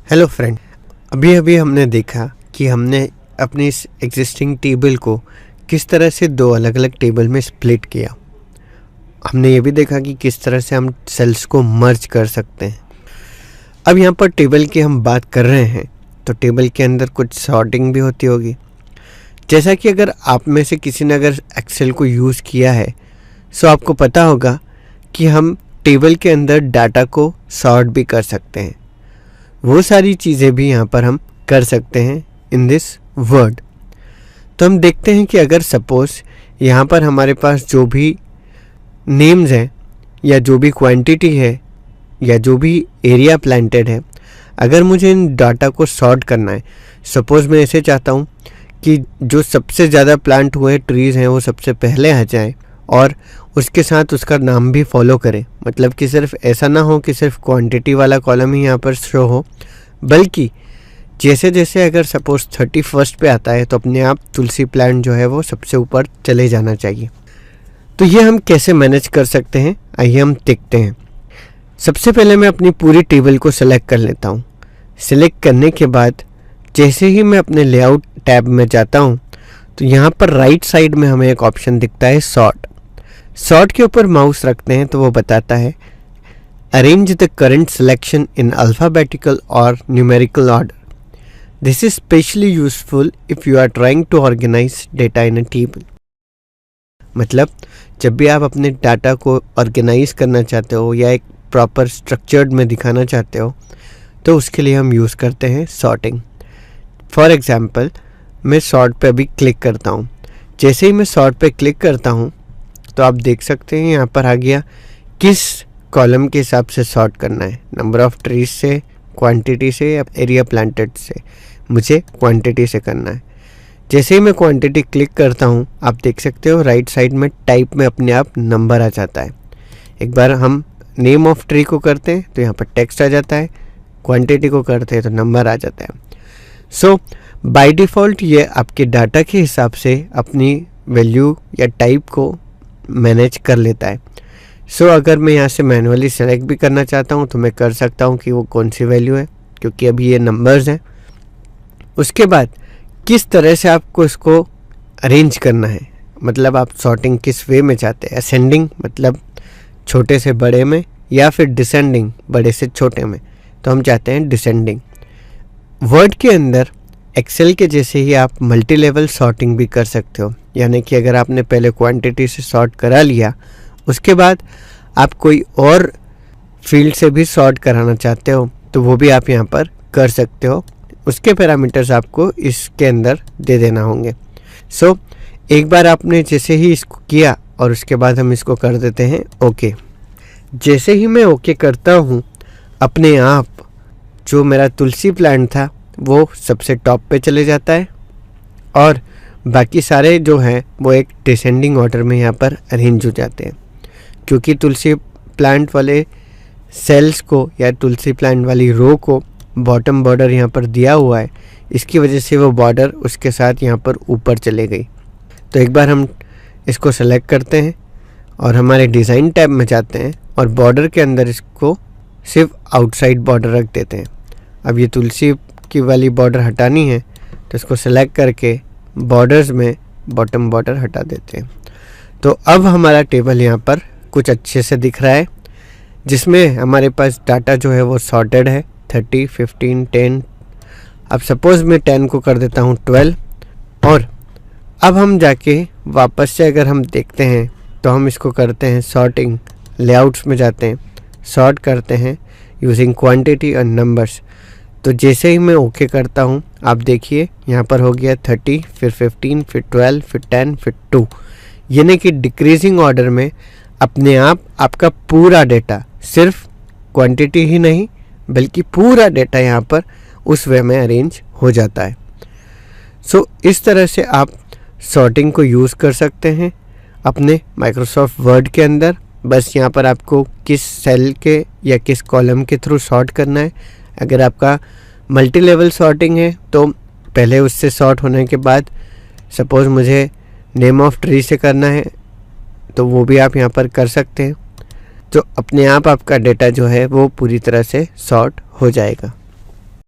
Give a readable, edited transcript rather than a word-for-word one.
Hello friend, अभी अभी हमने देखा कि हमने अपनी इस एग्जिस्टिंग टेबल को किस तरह से दो अलग अलग टेबल में स्प्लिट किया। हमने ये भी देखा कि किस तरह से हम सेल्स को मर्ज कर सकते हैं। अब यहाँ पर टेबल की हम बात कर रहे हैं तो टेबल के अंदर कुछ सॉर्टिंग भी होती होगी। जैसा कि अगर आप में से किसी ने अगर एक्सेल को यूज़ किया है तो आपको पता होगा कि हम टेबल के अंदर डाटा को सॉर्ट भी कर सकते हैं। वो सारी चीज़ें भी यहाँ पर हम कर सकते हैं इन दिस वर्ड। तो हम देखते हैं कि अगर सपोज़ यहाँ पर हमारे पास जो भी नेम्स हैं या जो भी क्वांटिटी है या जो भी एरिया प्लांटेड है, अगर मुझे इन डाटा को सॉर्ट करना है, सपोज़ मैं ऐसे चाहता हूँ कि जो सबसे ज़्यादा प्लांट हुए ट्रीज़ हैं वो सबसे पहले आ जाए और उसके साथ उसका नाम भी फॉलो करें। मतलब कि सिर्फ ऐसा ना हो कि सिर्फ क्वांटिटी वाला कॉलम ही यहाँ पर शो हो, बल्कि जैसे जैसे अगर सपोज़ 31 पे आता है तो अपने आप तुलसी प्लांट जो है वो सबसे ऊपर चले जाना चाहिए। तो ये हम कैसे मैनेज कर सकते हैं, आइए हम देखते हैं। सबसे पहले मैं अपनी पूरी टेबल को सेलेक्ट कर लेता हूँ। सेलेक्ट करने के बाद जैसे ही मैं अपने लेआउट टैब में जाता हूँ तो यहाँ पर राइट साइड में हमें एक ऑप्शन दिखता है सॉर्ट। सॉर्ट के ऊपर माउस रखते हैं तो वो बताता है arrange the current selection in alphabetical और numerical order. This is especially useful if you are trying to organise data in a table. मतलब जब भी आप अपने डाटा को ऑर्गेनाइज करना चाहते हो या एक प्रॉपर स्ट्रक्चर्ड में दिखाना चाहते हो तो उसके लिए हम यूज़ करते हैं सॉर्टिंग। फॉर एग्ज़ाम्पल मैं सॉर्ट पे अभी क्लिक करता हूँ। जैसे ही मैं सॉर्ट पे क्लिक करता हूँ तो आप देख सकते हैं यहाँ पर आ गया किस कॉलम के हिसाब से सॉर्ट करना है, नंबर ऑफ़ ट्रीज से, क्वांटिटी से या एरिया प्लांटेड से। मुझे क्वांटिटी से करना है। जैसे ही मैं क्वांटिटी क्लिक करता हूँ आप देख सकते हो राइट साइड में टाइप में अपने आप नंबर आ जाता है। एक बार हम नेम ऑफ ट्री को करते हैं तो यहाँ पर टेक्स्ट आ जाता है, क्वांटिटी को करते हैं तो नंबर आ जाता है। सो बाय डिफ़ॉल्ट ये आपके डाटा के हिसाब से अपनी वैल्यू या टाइप को मैनेज कर लेता है। सो अगर मैं यहाँ से मैनुअली सेलेक्ट भी करना चाहता हूँ तो मैं कर सकता हूँ कि वो कौन सी वैल्यू है, क्योंकि अभी ये नंबर्स हैं। उसके बाद किस तरह से आपको इसको अरेंज करना है, मतलब आप सॉर्टिंग किस वे में चाहते हैं, असेंडिंग मतलब छोटे से बड़े में या फिर डिसेंडिंग बड़े से छोटे में। तो हम चाहते हैं डिसेंडिंग। वर्ड के अंदर एक्सेल के जैसे ही आप मल्टी लेवल सॉर्टिंग भी कर सकते हो, यानी कि अगर आपने पहले क्वांटिटी से सॉर्ट करा लिया उसके बाद आप कोई और फील्ड से भी सॉर्ट कराना चाहते हो तो वो भी आप यहाँ पर कर सकते हो। उसके पैरामीटर्स आपको इसके अंदर दे देना होंगे। सो एक बार आपने जैसे ही इसको किया और उसके बाद हम इसको कर देते हैं ओके। जैसे ही मैं ओके करता हूँ अपने आप जो मेरा तुलसी प्लांट था वो सबसे टॉप पे चले जाता है और बाकी सारे जो हैं वो एक डिसेंडिंग ऑर्डर में यहाँ पर अरेंज हो जाते हैं। क्योंकि तुलसी प्लांट वाले सेल्स को या तुलसी प्लांट वाली रो को बॉटम बॉर्डर यहाँ पर दिया हुआ है, इसकी वजह से वो बॉर्डर उसके साथ यहाँ पर ऊपर चले गई। तो एक बार हम इसको सेलेक्ट करते हैं और हमारे डिज़ाइन टैब में जाते हैं और बॉर्डर के अंदर इसको सिर्फ आउटसाइड बॉर्डर रख देते हैं। अब ये तुलसी की वाली बॉर्डर हटानी है तो इसको सेलेक्ट करके बॉर्डर्स में बॉटम बॉर्डर हटा देते हैं। तो अब हमारा टेबल यहाँ पर कुछ अच्छे से दिख रहा है, जिसमें हमारे पास डाटा जो है वो सॉर्टेड है 30, 15, 10। अब सपोज़ मैं 10 को कर देता हूँ 12। और अब हम जाके वापस से अगर हम देखते हैं तो हम इसको करते हैं सॉर्टिंग, लेआउट्स में जाते हैं, सॉर्ट करते हैं यूजिंग क्वांटिटी और नंबर्स। तो जैसे ही मैं ओके करता हूँ आप देखिए यहाँ पर हो गया 30, फिर 15, फिर 12, फिर 10, फिर 2। यानी कि डिक्रीजिंग ऑर्डर में अपने आप आपका पूरा डेटा, सिर्फ क्वांटिटी ही नहीं बल्कि पूरा डेटा यहाँ पर उस वे में अरेंज हो जाता है। सो इस तरह से आप सॉर्टिंग को यूज़ कर सकते हैं अपने माइक्रोसॉफ्ट वर्ड के अंदर। बस यहाँ पर आपको किस सेल के या किस कॉलम के थ्रू सॉर्ट करना है। अगर आपका मल्टी लेवल सॉर्टिंग है तो पहले उससे सॉर्ट होने के बाद सपोज़ मुझे नेम ऑफ ट्री से करना है तो वो भी आप यहाँ पर कर सकते हैं। तो अपने आप आपका डेटा जो है वो पूरी तरह से सॉर्ट हो जाएगा।